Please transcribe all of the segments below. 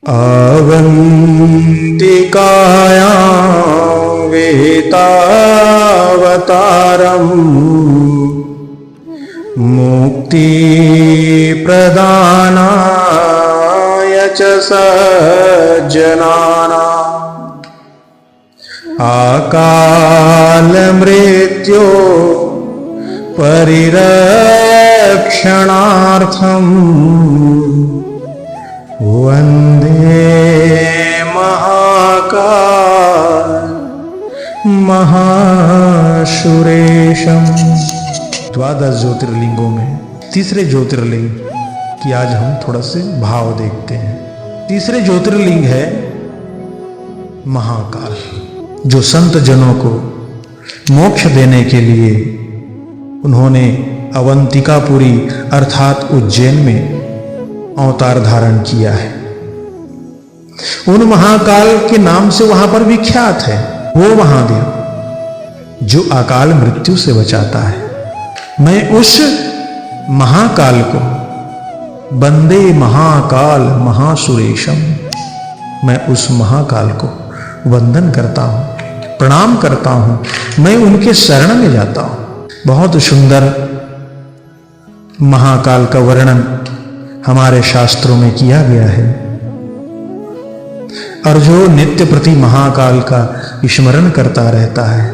अवन्तिकायां वेतावतारम् मुक्तिप्रदानाय च सज्जनानाम् अकालमृत्यो परिरक्षणार्थम् वन्दे महाकाल महासुरेशम। 12 ज्योतिर्लिंगों में तीसरे ज्योतिर्लिंग की आज हम थोड़ा से भाव देखते हैं। तीसरे ज्योतिर्लिंग है महाकाल, जो संत जनों को मोक्ष देने के लिए उन्होंने अवंतिकापुरी अर्थात उज्जैन में अवतार धारण किया है। उन महाकाल के नाम से वहां पर विख्यात है वो महादेव जो अकाल मृत्यु से बचाता है। मैं उस महाकाल को वंदे महाकाल महासुरेशम, मैं उस महाकाल को वंदन करता हूं, प्रणाम करता हूं, मैं उनके शरण में जाता हूं। बहुत सुंदर महाकाल का वर्णन हमारे शास्त्रों में किया गया है, और जो नित्य प्रति महाकाल का स्मरण करता रहता है,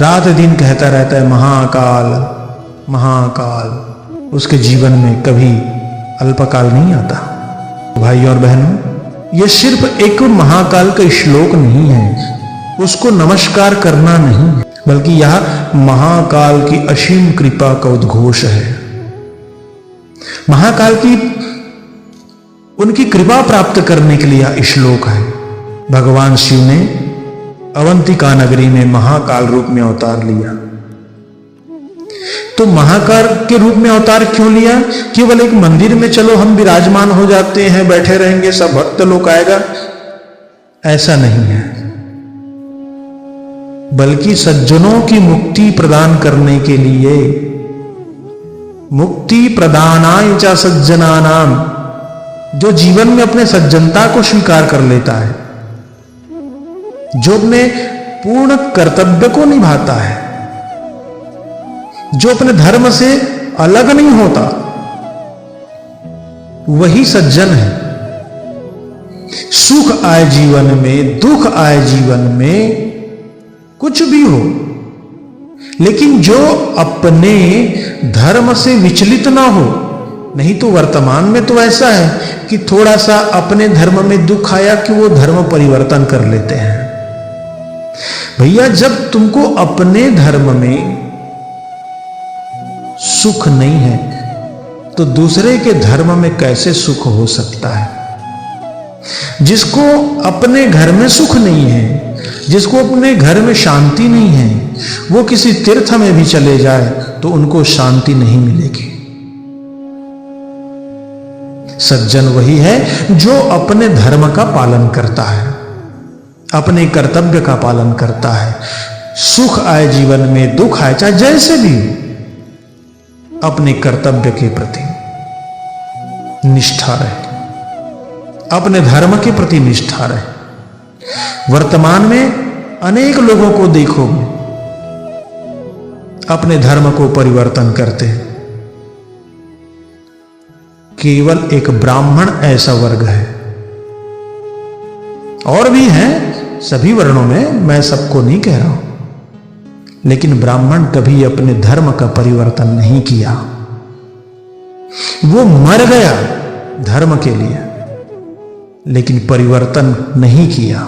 रात दिन कहता रहता है महाकाल महाकाल, उसके जीवन में कभी अल्पकाल नहीं आता। भाई और बहनों, यह सिर्फ एक महाकाल का श्लोक नहीं है, उसको नमस्कार करना नहीं है, बल्कि यह महाकाल की असीम कृपा का उद्घोष है। महाकाल की उनकी कृपा प्राप्त करने के लिए यह श्लोक है। भगवान शिव ने अवंतिका नगरी में महाकाल रूप में अवतार लिया। तो महाकाल के रूप में अवतार क्यों लिया? केवल एक मंदिर में चलो हम विराजमान हो जाते हैं, बैठे रहेंगे, सब भक्त लोग आएगा, ऐसा नहीं है, बल्कि सज्जनों की मुक्ति प्रदान करने के लिए, मुक्ति प्रदानाय च सज्जनानाम, जो जीवन में अपने सज्जनता को स्वीकार कर लेता है, जो अपने पूर्ण कर्तव्य को निभाता है, जो अपने धर्म से अलग नहीं होता, वही सज्जन है। सुख आए जीवन में, दुख आए जीवन में, कुछ भी हो, लेकिन जो अपने धर्म से विचलित ना हो। नहीं तो वर्तमान में तो ऐसा है कि थोड़ा सा अपने धर्म में दुख आया कि वो धर्म परिवर्तन कर लेते हैं। भैया, जब तुमको अपने धर्म में सुख नहीं है तो दूसरे के धर्म में कैसे सुख हो सकता है? जिसको अपने घर में सुख नहीं है, जिसको अपने घर में शांति नहीं है, वो किसी तीर्थ में भी चले जाए तो उनको शांति नहीं मिलेगी। सज्जन वही है जो अपने धर्म का पालन करता है, अपने कर्तव्य का पालन करता है। सुख आए जीवन में, दुख आए, चाहे जैसे भी, अपने कर्तव्य के प्रति निष्ठा रहे, अपने धर्म के प्रति निष्ठा रहे। वर्तमान में अनेक लोगों को देखोगे अपने धर्म को परिवर्तन करते हैं। केवल एक ब्राह्मण ऐसा वर्ग है, और भी हैं सभी वर्णों में, मैं सबको नहीं कह रहा हूं, लेकिन ब्राह्मण कभी अपने धर्म का परिवर्तन नहीं किया। वो मर गया धर्म के लिए, लेकिन परिवर्तन नहीं किया,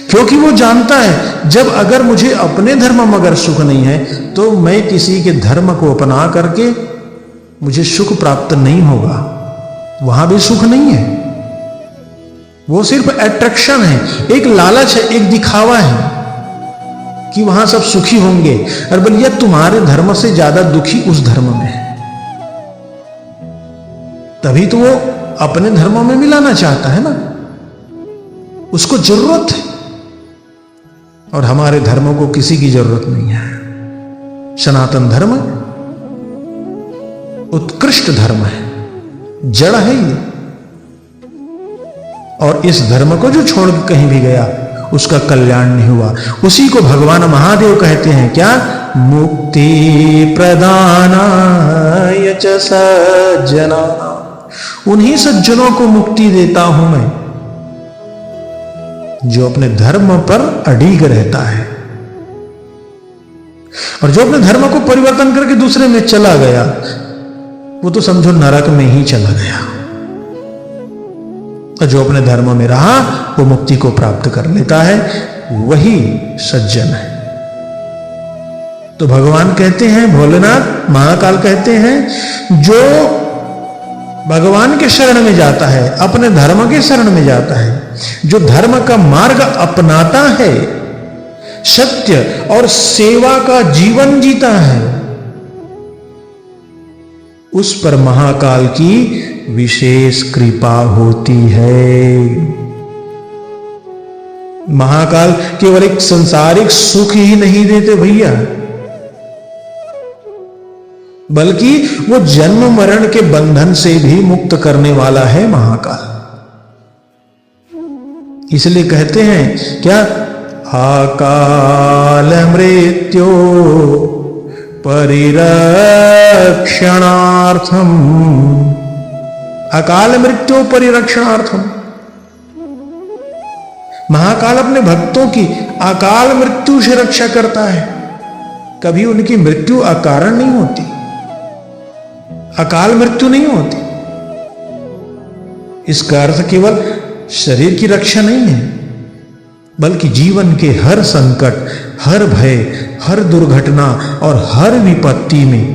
क्योंकि वो जानता है जब अगर मुझे अपने धर्म में अगर सुख नहीं है तो मैं किसी के धर्म को अपना करके मुझे सुख प्राप्त नहीं होगा। वहां भी सुख नहीं है, वो सिर्फ अट्रैक्शन है, एक लालच है, एक दिखावा है कि वहां सब सुखी होंगे, और बोलिए तुम्हारे धर्म से ज्यादा दुखी उस धर्म में है। तभी तो वो अपने धर्म में मिलाना चाहता है ना, उसको जरूरत है, और हमारे धर्मों को किसी की जरूरत नहीं है। सनातन धर्म उत्कृष्ट धर्म है, जड़ है ये, और इस धर्म को जो छोड़ के कहीं भी गया उसका कल्याण नहीं हुआ। उसी को भगवान महादेव कहते हैं क्या? मुक्ति प्रदानाय च सज्जना, उन्हीं सज्जनों को मुक्ति देता हूं मैं जो अपने धर्म पर अड़िग रहता है, और जो अपने धर्म को परिवर्तन करके दूसरे में चला गया वो तो समझो नरक में ही चला गया, और जो अपने धर्म में रहा वो मुक्ति को प्राप्त कर लेता है, वही सज्जन है। तो भगवान कहते हैं, भोलेनाथ महाकाल कहते हैं, जो भगवान के शरण में जाता है, अपने धर्म के शरण में जाता है, जो धर्म का मार्ग अपनाता है, सत्य और सेवा का जीवन जीता है, उस पर महाकाल की विशेष कृपा होती है। महाकाल केवल एक सांसारिक सुख ही नहीं देते भैया, बल्कि वो जन्म मरण के बंधन से भी मुक्त करने वाला है महाकाल। इसलिए कहते हैं क्या? अकाल मृत्यु परिरक्षणार्थम, अकाल मृत्यु परिरक्षणार्थम। महाकाल अपने भक्तों की अकाल मृत्यु से रक्षा करता है। कभी उनकी मृत्यु अकारण नहीं होती, अकाल मृत्यु नहीं होती। इसका अर्थ केवल शरीर की रक्षा नहीं है, बल्कि जीवन के हर संकट, हर भय, हर दुर्घटना और हर विपत्ति में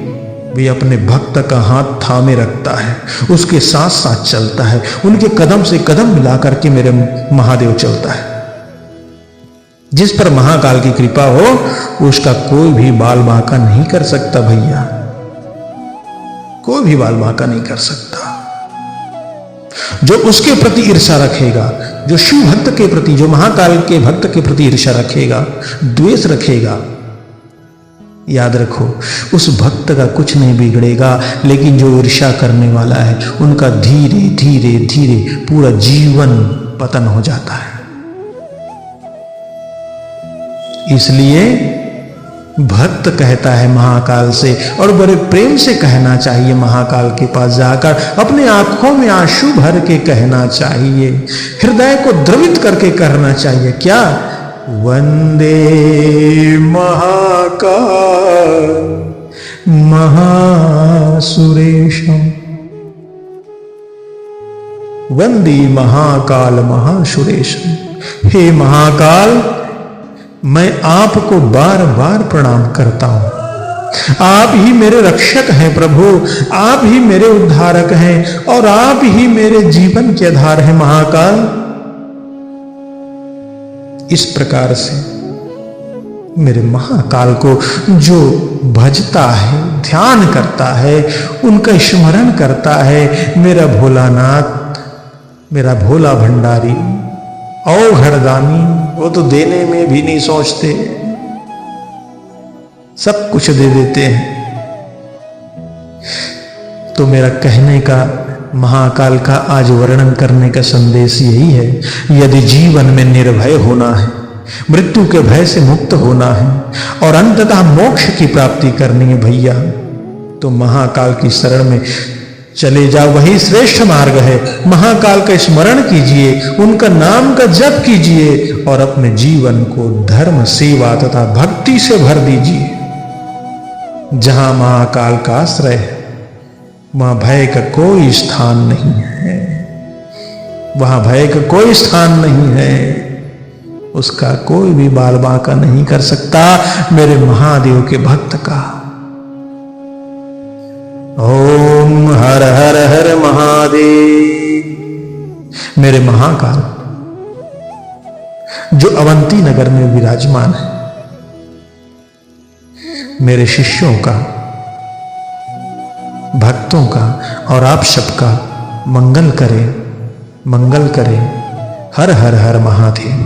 वे अपने भक्त का हाथ थामे रखता है, उसके साथ साथ चलता है, उनके कदम से कदम मिलाकर के मेरे महादेव चलता है। जिस पर महाकाल की कृपा हो उसका कोई भी बाल बांका नहीं कर सकता भैया, कोई भी बाल बांका नहीं कर सकता। जो उसके प्रति ईर्ष्या रखेगा, जो शिव भक्त के प्रति, जो महाकाल के भक्त के प्रति ईर्ष्या रखेगा, द्वेष रखेगा, याद रखो उस भक्त का कुछ नहीं बिगड़ेगा, लेकिन जो ईर्ष्या करने वाला है उनका धीरे धीरे धीरे पूरा जीवन पतन हो जाता है। इसलिए भक्त कहता है महाकाल से, और बड़े प्रेम से कहना चाहिए महाकाल के पास जाकर, अपने आंखों में आंसू भर के कहना चाहिए, हृदय को द्रवित करके कहना चाहिए क्या? वंदे महाकाल महासुरेशम, वंदे महाकाल महासुरेशम। हे महाकाल, मैं आपको बार बार प्रणाम करता हूं, आप ही मेरे रक्षक हैं प्रभु, आप ही मेरे उद्धारक हैं, और आप ही मेरे जीवन के आधार हैं महाकाल। इस प्रकार से मेरे महाकाल को जो भजता है, ध्यान करता है, उनका स्मरण करता है, मेरा भोलानाथ, मेरा भोला भंडारी, ओ घरदानी, वो तो देने में भी नहीं सोचते, सब कुछ दे देते हैं। तो मेरा कहने का, महाकाल का आज वर्णन करने का संदेश यही है, यदि जीवन में निर्भय होना है, मृत्यु के भय से मुक्त होना है और अंततः मोक्ष की प्राप्ति करनी है भैया, तो महाकाल की शरण में चले जाओ, वही श्रेष्ठ मार्ग है। महाकाल का स्मरण कीजिए, उनका नाम का जप कीजिए और अपने जीवन को धर्म, सेवा तथा भक्ति से भर दीजिए। जहां महाकाल का आश्रय है वहां भय का कोई स्थान नहीं है, वहां भय का कोई स्थान नहीं है, उसका कोई भी बाल बांका नहीं कर सकता मेरे महादेव के भक्त का। ओम हर हर हर महादेव। मेरे महाकाल जो अवंती नगर में विराजमान है, मेरे शिष्यों का, भक्तों का और आप सबका मंगल करे, मंगल करे। हर हर हर महादेव।